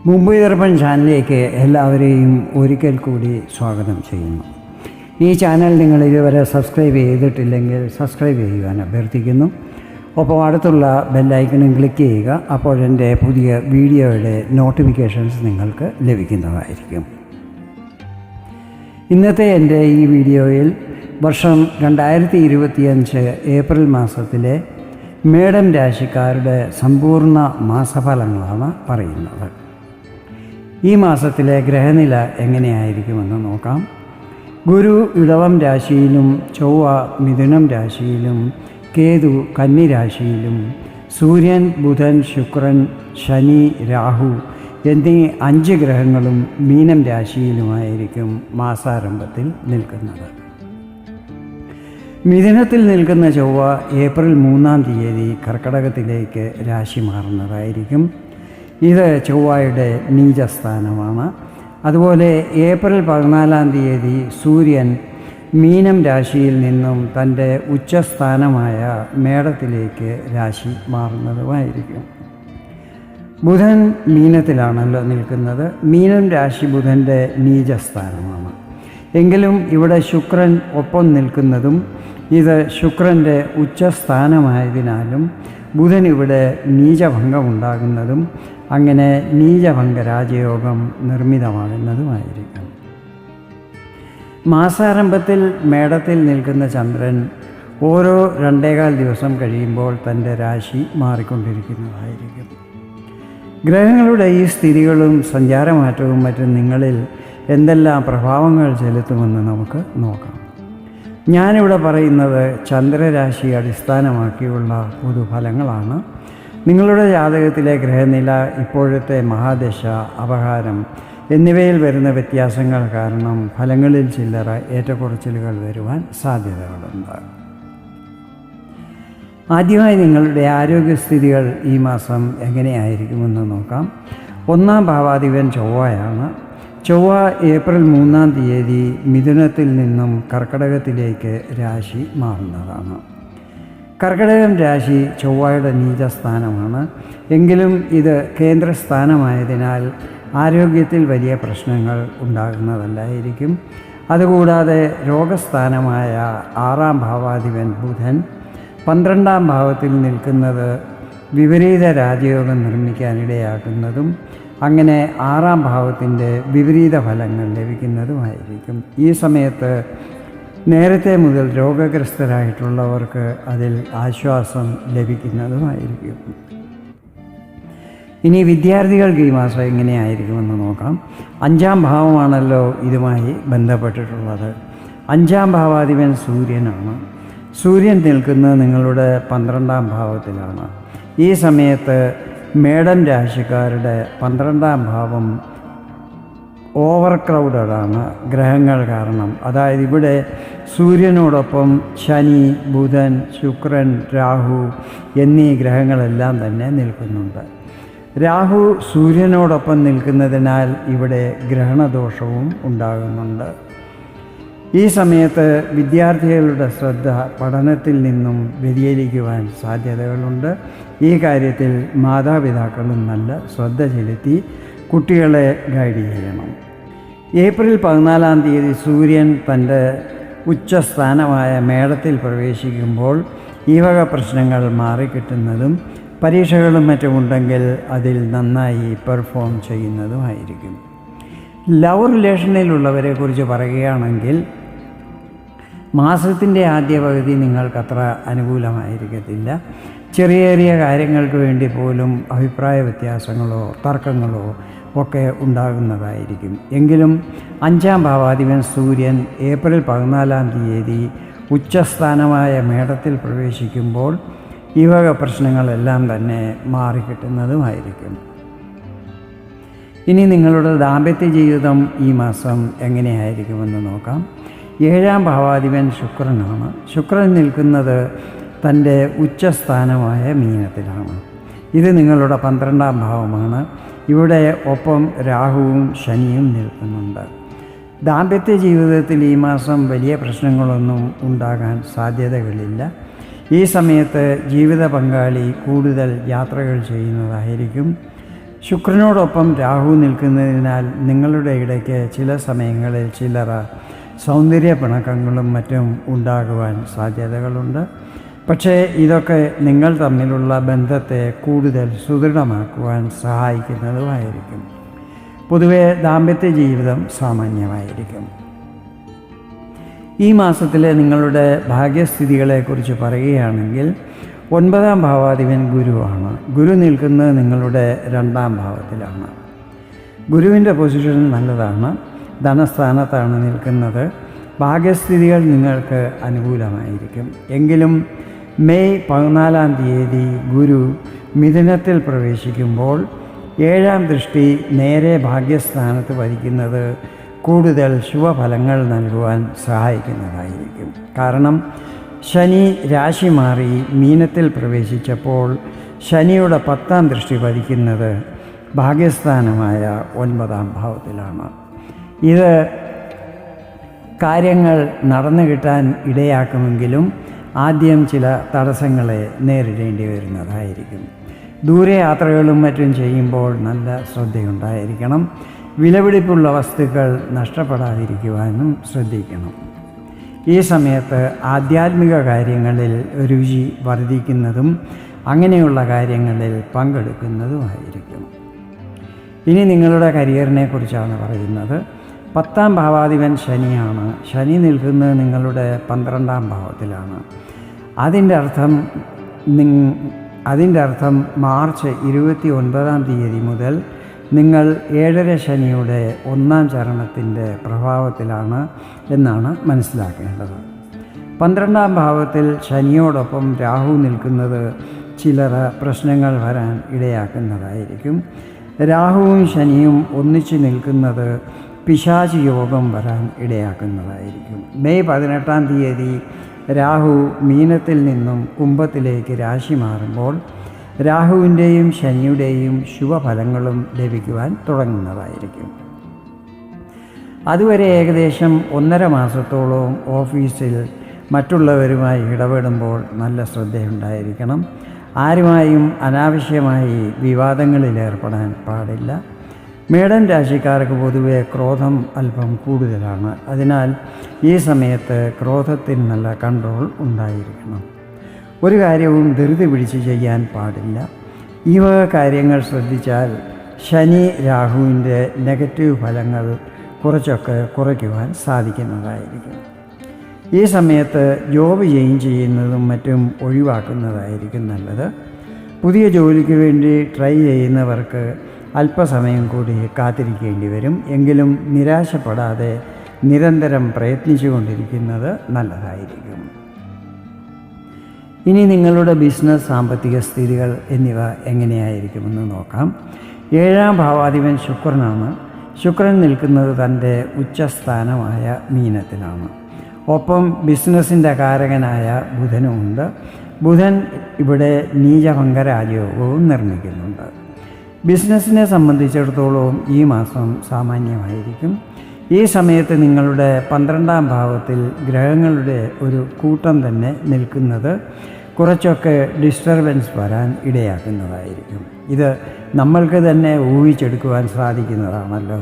മുംബൈ ദർപ്പൺ ചാനലിലേക്ക് എല്ലാവരെയും ഒരിക്കൽ കൂടി സ്വാഗതം ചെയ്യുന്നു. ഈ ചാനൽ നിങ്ങൾ ഇതുവരെ സബ്സ്ക്രൈബ് ചെയ്തിട്ടില്ലെങ്കിൽ സബ്സ്ക്രൈബ് ചെയ്യുവാൻ അഭ്യർത്ഥിക്കുന്നു. ഒപ്പം അടുത്തുള്ള ബെല്ലൈക്കണും ക്ലിക്ക് ചെയ്യുക. അപ്പോൾ എൻ്റെ പുതിയ വീഡിയോയുടെ നോട്ടിഫിക്കേഷൻസ് നിങ്ങൾക്ക് ലഭിക്കുന്നതായിരിക്കും. ഇന്നത്തെ എൻ്റെ ഈ വീഡിയോയിൽ വർഷം 2025 ഏപ്രിൽ മാസത്തിലെ മേടം രാശിക്കാരുടെ സമ്പൂർണ്ണ മാസഫലങ്ങളാണ് പറയുന്നത്. ഈ മാസത്തിലെ ഗ്രഹനില എങ്ങനെയായിരിക്കുമെന്ന് നോക്കാം. ഗുരു ഇടവം രാശിയിലും, ചൊവ്വ മിഥുനം രാശിയിലും, കേതു കന്നി രാശിയിലും, സൂര്യൻ, ബുധൻ, ശുക്രൻ, ശനി, രാഹു എന്നീ 5 ഗ്രഹങ്ങളും മീനം രാശിയിലുമായിരിക്കും മാസാരംഭത്തിൽ നിൽക്കുന്നത്. മിഥുനത്തിൽ നിൽക്കുന്ന ചൊവ്വ ഏപ്രിൽ 3 കർക്കടകത്തിലേക്ക് രാശി മാറുന്നതായിരിക്കും. ഇത് ചൊവ്വയുടെ നീചസ്ഥാനമാണ്. അതുപോലെ ഏപ്രിൽ 14 സൂര്യൻ മീനം രാശിയിൽ നിന്നും തൻ്റെ ഉച്ചസ്ഥാനമായ മേടത്തിലേക്ക് രാശി മാറുന്നതുമായിരിക്കും. ബുധൻ മീനത്തിലാണല്ലോ നിൽക്കുന്നത്. മീനം രാശി ബുധൻ്റെ നീചസ്ഥാനമാണ്. എങ്കിലും ഇവിടെ ശുക്രൻ ഒപ്പം നിൽക്കുന്നതും ഇത് ശുക്രൻ്റെ ഉച്ചസ്ഥാനമായതിനാലും ബുധൻ ഇവിടെ നീചഭംഗമുണ്ടാകുന്നതും അങ്ങനെ നീചഭംഗ രാജയോഗം നിർമ്മിതമാകുന്നതുമായിരിക്കും. മാസാരംഭത്തിൽ മേടത്തിൽ നിൽക്കുന്ന ചന്ദ്രൻ ഓരോ 2.25 ദിവസം കഴിയുമ്പോൾ തൻ്റെ രാശി മാറിക്കൊണ്ടിരിക്കുന്നതായിരിക്കും. ഗ്രഹങ്ങളുടെ ഈ സ്ഥിതികളും സഞ്ചാരമാറ്റവും മറ്റും നിങ്ങളിൽ എന്തെല്ലാം പ്രഭാവങ്ങൾ ചെലുത്തുമെന്ന് നമുക്ക് നോക്കാം. ഞാനിവിടെ പറയുന്നത് ചന്ദ്രരാശി അടിസ്ഥാനമാക്കിയുള്ള പൊതുഫലങ്ങളാണ്. നിങ്ങളുടെ ജാതകത്തിലെ ഗ്രഹനില, ഇപ്പോഴത്തെ മഹാദശ, അപഹാരം എന്നിവയിൽ വരുന്ന വ്യത്യാസങ്ങൾ കാരണം ഫലങ്ങളിൽ ചില്ലറ ഏറ്റക്കുറച്ചിലുകൾ വരുവാൻ സാധ്യതകളുണ്ട്. ആദ്യമായി നിങ്ങളുടെ ആരോഗ്യസ്ഥിതികൾ ഈ മാസം എങ്ങനെയായിരിക്കുമെന്ന് നോക്കാം. 1-ാം ഭാവാധിപൻ ചൊവ്വയാണ്. ചൊവ്വ ഏപ്രിൽ 3 മിഥുനത്തിൽ നിന്നും കർക്കടകത്തിലേക്ക് രാശി മാറുന്നതാണ്. കർക്കടകം രാശി ചൊവ്വയുടെ നീചസ്ഥാനമാണ്. എങ്കിലും ഇത് കേന്ദ്രസ്ഥാനമായതിനാൽ ആരോഗ്യത്തിൽ വലിയ പ്രശ്നങ്ങൾ ഉണ്ടാകുന്നതല്ലായിരിക്കും. അതുകൂടാതെ രോഗസ്ഥാനമായ 6-ാം ഭാവാധിപൻ ബുധൻ 12-ാം ഭാവത്തിൽ നിൽക്കുന്നത് വിപരീത രാജയോഗം നിർമ്മിക്കാനിടയാക്കുന്നതും അങ്ങനെ 6-ാം ഭാവത്തിൻ്റെ വിപരീത ഫലങ്ങൾ ലഭിക്കുന്നതുമായിരിക്കും. ഈ സമയത്ത് നേരത്തെ മുതൽ രോഗഗ്രസ്തരായിട്ടുള്ളവർക്ക് അതിൽ ആശ്വാസം ലഭിക്കുന്നതുമായിരിക്കും. ഇനി വിദ്യാർത്ഥികൾക്ക് ഈ മാസം എങ്ങനെയായിരിക്കുമെന്ന് നോക്കാം. 5-ാം ഭാവമാണല്ലോ ഇതുമായി ബന്ധപ്പെട്ടിട്ടുള്ളത്. 5-ാം ഭാവാധിപൻ സൂര്യനാണ്. സൂര്യൻ നിൽക്കുന്നത് നിങ്ങളുടെ 12-ാം ഭാവത്തിലാണ്. ഈ സമയത്ത് മേടം രാശിക്കാരുടെ 12-ാം ഭാവം ഓവർ ക്രൗഡഡാണ് ഗ്രഹങ്ങൾ കാരണം. അതായത് ഇവിടെ സൂര്യനോടൊപ്പം ശനി, ബുധൻ, ശുക്രൻ, രാഹു എന്നീ ഗ്രഹങ്ങളെല്ലാം തന്നെ നിൽക്കുന്നുണ്ട്. രാഹു സൂര്യനോടൊപ്പം നിൽക്കുന്നതിനാൽ ഇവിടെ ഗ്രഹണദോഷവും ഉണ്ടാകുന്നുണ്ട്. ഈ സമയത്ത് വിദ്യാർത്ഥികളുടെ ശ്രദ്ധ പഠനത്തിൽ നിന്നും വ്യതിചലിക്കുവാൻ സാധ്യതകളുണ്ട്. ഈ കാര്യത്തിൽ മാതാപിതാക്കളും നല്ല ശ്രദ്ധ ചെലുത്തി കുട്ടികളെ ഗൈഡ് ചെയ്യണം. ഏപ്രിൽ 14 സൂര്യൻ തൻ്റെ ഉച്ചസ്ഥാനമായ മേടത്തിൽ പ്രവേശിക്കുമ്പോൾ ഈ വക പ്രശ്നങ്ങൾ മാറിക്കിട്ടുന്നതും പരീക്ഷകളും മറ്റുമുണ്ടെങ്കിൽ അതിൽ നന്നായി പെർഫോം ചെയ്യുന്നതുമായിരിക്കും. ലവ് റിലേഷനിലുള്ളവരെക്കുറിച്ച് പറയുകയാണെങ്കിൽ മാസത്തിൻ്റെ ആദ്യ പകുതി നിങ്ങൾക്കത്ര അനുകൂലമായിരിക്കത്തില്ല. ചെറിയ ചെറിയ കാര്യങ്ങൾക്ക് വേണ്ടി പോലും അഭിപ്രായ വ്യത്യാസങ്ങളോ തർക്കങ്ങളോ ഒക്കെ ഉണ്ടാകുന്നതായിരിക്കും. എങ്കിലും 5-ാം ഭാവാധിപൻ സൂര്യൻ ഏപ്രിൽ 14 ഉച്ചസ്ഥാനമായ മേടത്തിൽ പ്രവേശിക്കുമ്പോൾ ഈ വക പ്രശ്നങ്ങളെല്ലാം തന്നെ മാറിക്കിട്ടുന്നതുമായിരിക്കും. ഇനി നിങ്ങളുടെ ദാമ്പത്യ ജീവിതം ഈ മാസം എങ്ങനെയായിരിക്കുമെന്ന് നോക്കാം. 7-ാം ഭാവാധിപൻ ശുക്രനാണ്. ശുക്രൻ നിൽക്കുന്നത് തൻ്റെ ഉച്ചസ്ഥാനമായ മീനത്തിലാണ്. ഇത് നിങ്ങളുടെ 12-ാം ഭാവമാണ്. ഇവിടെ ഒപ്പം രാഹുവും ശനിയും നിൽക്കുന്നുണ്ട്. ദാമ്പത്യ ജീവിതത്തിൽ ഈ മാസം വലിയ പ്രശ്നങ്ങളൊന്നും ഉണ്ടാകാൻ സാധ്യതകളില്ല. ഈ സമയത്ത് ജീവിത പങ്കാളി കൂടുതൽ യാത്രകൾ ചെയ്യുന്നതായിരിക്കും. ശുക്രനോടൊപ്പം രാഹു നിൽക്കുന്നതിനാൽ നിങ്ങളുടെ ഇടയ്ക്ക് ചില സമയങ്ങളിൽ ചില്ലറ സൗന്ദര്യ പിണക്കങ്ങളും മറ്റും ഉണ്ടാകുവാൻ സാധ്യതകളുണ്ട്. പക്ഷേ ഇതൊക്കെ നിങ്ങൾ തമ്മിലുള്ള ബന്ധത്തെ കൂടുതൽ സുദൃഢമാക്കുവാൻ സഹായിക്കുന്നതുമായിരിക്കും. പൊതുവെ ദാമ്പത്യ ജീവിതം സാമാന്യമായിരിക്കും. ഈ മാസത്തിലെ നിങ്ങളുടെ ഭാഗ്യസ്ഥിതികളെക്കുറിച്ച് പറയുകയാണെങ്കിൽ 9ാം ഭാവാധിപൻ ഗുരുവാണ്. ഗുരു നിൽക്കുന്നത് നിങ്ങളുടെ 2ാം ഭാവത്തിലാണ്. ഗുരുവിൻ്റെ പൊസിഷൻ നല്ലതാണ്. ധനസ്ഥാനത്താണ് നിൽക്കുന്നത്. ഭാഗ്യസ്ഥിതികൾ നിങ്ങൾക്ക് അനുകൂലമായിരിക്കും. എങ്കിലും മെയ് 14-ാം തീയതി ഗുരു മിഥുനത്തിൽ പ്രവേശിക്കുമ്പോൾ 7ാം ദൃഷ്ടി നേരെ ഭാഗ്യസ്ഥാനത്ത് പതിക്കുന്നത് കൂടുതൽ ശുഭഫലങ്ങൾ നൽകുവാൻ സഹായിക്കുന്നതായിരിക്കും. കാരണം ശനി രാശി മാറി മീനത്തിൽ പ്രവേശിച്ചപ്പോൾ ശനിയുടെ 10ാം ദൃഷ്ടി പതിക്കുന്നത് ഭാഗ്യസ്ഥാനമായ 9ാം ഭാവത്തിലാണ്. ഇത് കാര്യങ്ങൾ നടന്നു കിട്ടാൻ ഇടയാക്കുമെങ്കിലും ആദ്യം ചില തടസ്സങ്ങളെ നേരിടേണ്ടി വരുന്നതായിരിക്കും. ദൂരയാത്രകളും മറ്റും ചെയ്യുമ്പോൾ നല്ല ശ്രദ്ധയുണ്ടായിരിക്കണം. വിലപിടിപ്പുള്ള വസ്തുക്കൾ നഷ്ടപ്പെടാതിരിക്കുവാനും ശ്രദ്ധിക്കണം. ഈ സമയത്ത് ആധ്യാത്മിക കാര്യങ്ങളിൽ രുചി വർദ്ധിക്കുന്നതും അങ്ങനെയുള്ള കാര്യങ്ങളിൽ പങ്കെടുക്കുന്നതുമായിരിക്കും. ഇനി നിങ്ങളുടെ കരിയറിനെ കുറിച്ചാണ് പറയുന്നത്. 10ാം ഭാവാധിപൻ ശനിയാണ്. ശനി നിൽക്കുന്നത് നിങ്ങളുടെ 12ാം ഭാവത്തിലാണ്. അതിൻ്റെ അർത്ഥം മാർച്ച് 29ാം തീയതി മുതൽ നിങ്ങൾ 7ര ശനിയുടെ 1ാം ചരണത്തിൻ്റെ പ്രഭാവത്തിലാണ് എന്നാണ് മനസ്സിലാക്കേണ്ടത്. 12ാം ഭാവത്തിൽ ശനിയോടൊപ്പം രാഹു നിൽക്കുന്നത് ചില്ലറ പ്രശ്നങ്ങൾ വരാൻ ഇടയാക്കുന്നതായിരിക്കും. രാഹുവും ശനിയും ഒന്നിച്ച് നിൽക്കുന്നത് പിശാചി യോഗം വരാൻ ഇടയാക്കുന്നതായിരിക്കും. മെയ് 18ാം തീയതി രാഹു മീനത്തിൽ നിന്നും കുംഭത്തിലേക്ക് രാശി മാറുമ്പോൾ രാഹുവിൻ്റെയും ശനിയുടെയും ശുഭഫലങ്ങളും ലഭിക്കുവാൻ തുടങ്ങുന്നതായിരിക്കും. അതുവരെ ഏകദേശം 1.5 മാസത്തോളം ഓഫീസിൽ മറ്റുള്ളവരുമായി ഇടപെടുമ്പോൾ നല്ല ശ്രദ്ധയുണ്ടായിരിക്കണം. ആരുമായും അനാവശ്യമായി വിവാദങ്ങളിൽ ഏർപ്പെടാൻ പാടില്ല. മേടൻ രാശിക്കാർക്ക് പൊതുവെ ക്രോധം അല്പം കൂടുതലാണ്. അതിനാൽ ഈ സമയത്ത് ക്രോധത്തിന് നല്ല കൺട്രോൾ ഉണ്ടായിരിക്കണം. ഒരു കാര്യവും ധൃതി പിടിച്ച് ചെയ്യാൻ പാടില്ല. ഈ വക കാര്യങ്ങൾ ശ്രദ്ധിച്ചാൽ ശനി രാഹുവിൻ്റെ നെഗറ്റീവ് ഫലങ്ങൾ കുറച്ചൊക്കെ കുറയ്ക്കുവാൻ സാധിക്കുന്നതായിരിക്കും. ഈ സമയത്ത് ജോബ് ചേഞ്ച് ചെയ്യുന്നതും മറ്റും ഒഴിവാക്കുന്നതായിരിക്കും നല്ലത്. പുതിയ ജോലിക്ക് വേണ്ടി ട്രൈ ചെയ്യുന്നവർക്ക് അല്പസമയം കൂടി കാത്തിരിക്കേണ്ടി വരും. എങ്കിലും നിരാശപ്പെടാതെ നിരന്തരം പ്രയത്നിച്ചു കൊണ്ടിരിക്കുന്നത് നല്ലതായിരിക്കും. ഇനി നിങ്ങളുടെ ബിസിനസ്, സാമ്പത്തിക സ്ഥിതികൾ എന്നിവ എങ്ങനെയായിരിക്കുമെന്ന് നോക്കാം. 7ാം ഭാവാധിപൻ ശുക്രനാണ്. ശുക്രൻ നിൽക്കുന്നത് തൻ്റെ ഉച്ചസ്ഥാനമായ മീനത്തിലാണ്. ഒപ്പം ബിസിനസ്സിൻ്റെ കാരകനായ ബുധനുമുണ്ട്. ബുധൻ ഇവിടെ നീചഭംഗരാജയോഗവും നിർമ്മിക്കുന്നുണ്ട്. ബിസിനസ്സിനെ സംബന്ധിച്ചിടത്തോളം ഈ മാസം സാമാന്യമായിരിക്കും. ഈ സമയത്ത് നിങ്ങളുടെ 12ാം ഭാവത്തിൽ ഗ്രഹങ്ങളുടെ ഒരു കൂട്ടം തന്നെ നിൽക്കുന്നത് കുറച്ചൊക്കെ ഡിസ്റ്റർബൻസ് വരാൻ ഇടയാക്കുന്നതായിരിക്കും. ഇത് നമ്മൾക്ക് തന്നെ ഊഹിച്ചെടുക്കുവാൻ സാധിക്കുന്നതാണല്ലോ.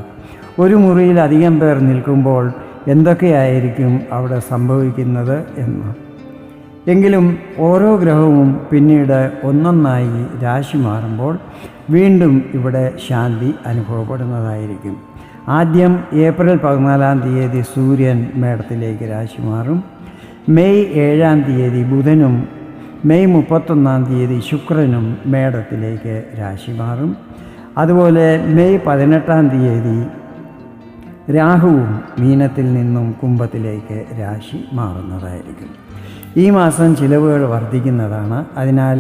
ഒരു മുറിയിൽ അധികം പേർ നിൽക്കുമ്പോൾ എന്തൊക്കെയായിരിക്കും അവിടെ സംഭവിക്കുന്നത് എന്ന്. എങ്കിലും ഓരോ ഗ്രഹവും പിന്നീട് ഒന്നൊന്നായി രാശി മാറുമ്പോൾ വീണ്ടും ഇവിടെ ശാന്തി അനുഭവപ്പെടുന്നതായിരിക്കും. ആദ്യം ഏപ്രിൽ 14-ാം തീയതി സൂര്യൻ മേടത്തിലേക്ക് രാശി മാറും. മെയ് 7-ാം തീയതി ബുധനും മെയ് 31-ാം തീയതി ശുക്രനും മേടത്തിലേക്ക് രാശി മാറും. അതുപോലെ മെയ് 18-ാം തീയതി രാഹുവും മീനത്തിൽ നിന്നും കുംഭത്തിലേക്ക് രാശി മാറുന്നതായിരിക്കും. ഈ മാസം ചിലവുകൾ വർദ്ധിക്കുന്നതാണ്. അതിനാൽ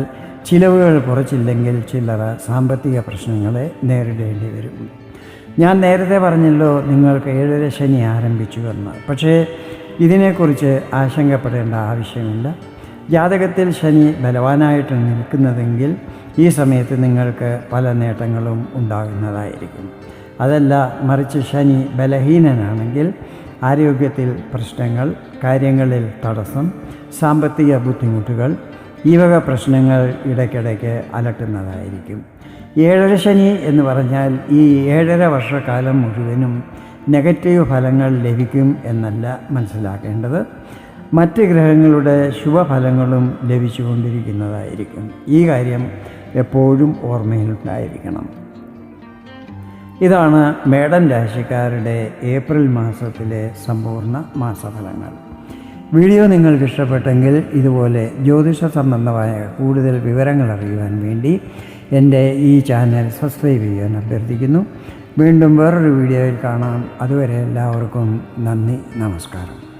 ചിലവുകൾ കുറച്ചില്ലെങ്കിൽ ചില്ലറ സാമ്പത്തിക പ്രശ്നങ്ങളെ നേരിടേണ്ടി വരും. ഞാൻ നേരത്തെ പറഞ്ഞല്ലോ നിങ്ങൾക്ക് 7ര ശനി ആരംഭിച്ചുവെന്ന്. പക്ഷേ ഇതിനെക്കുറിച്ച് ആശങ്കപ്പെടേണ്ട ആവശ്യമില്ല. ജാതകത്തിൽ ശനി ബലവാനായിട്ട് നിൽക്കുന്നതെങ്കിൽ ഈ സമയത്ത് നിങ്ങൾക്ക് പല നേട്ടങ്ങളും ഉണ്ടാകുന്നതായിരിക്കും. അതല്ല, മറിച്ച് ശനി ബലഹീനനാണെങ്കിൽ ആരോഗ്യത്തിൽ പ്രശ്നങ്ങൾ, കാര്യങ്ങളിൽ തടസ്സം, സാമ്പത്തിക ബുദ്ധിമുട്ടുകൾ, ഈ വക പ്രശ്നങ്ങൾ ഇടയ്ക്കിടയ്ക്ക് അലട്ടുന്നതായിരിക്കും. ഏഴര ശനി എന്ന് പറഞ്ഞാൽ ഈ 7.5 വർഷക്കാലം മുഴുവനും നെഗറ്റീവ് ഫലങ്ങൾ ലഭിക്കും എന്നല്ല മനസ്സിലാക്കേണ്ടത്. മറ്റ് ഗ്രഹങ്ങളുടെ ശുഭഫലങ്ങളും ലഭിച്ചുകൊണ്ടിരിക്കുന്നതായിരിക്കും. ഈ കാര്യം എപ്പോഴും ഓർമ്മയിലുണ്ടായിരിക്കണം. ഇതാണ് മേടൻ രാശിക്കാരുടെ ഏപ്രിൽ മാസത്തിലെ സമ്പൂർണ്ണ മാസഫലങ്ങൾ. വീഡിയോ നിങ്ങൾക്ക് ഇഷ്ടപ്പെട്ടെങ്കിൽ ഇതുപോലെ ജ്യോതിഷ സംബന്ധമായ കൂടുതൽ വിവരങ്ങൾ അറിയുവാൻ വേണ്ടി എൻ്റെ ഈ ചാനൽ സബ്സ്ക്രൈബ് ചെയ്യാൻ അഭ്യർത്ഥിക്കുന്നു. വീണ്ടും വേറൊരു വീഡിയോയിൽ കാണാം. അതുവരെ എല്ലാവർക്കും നന്ദി, നമസ്കാരം.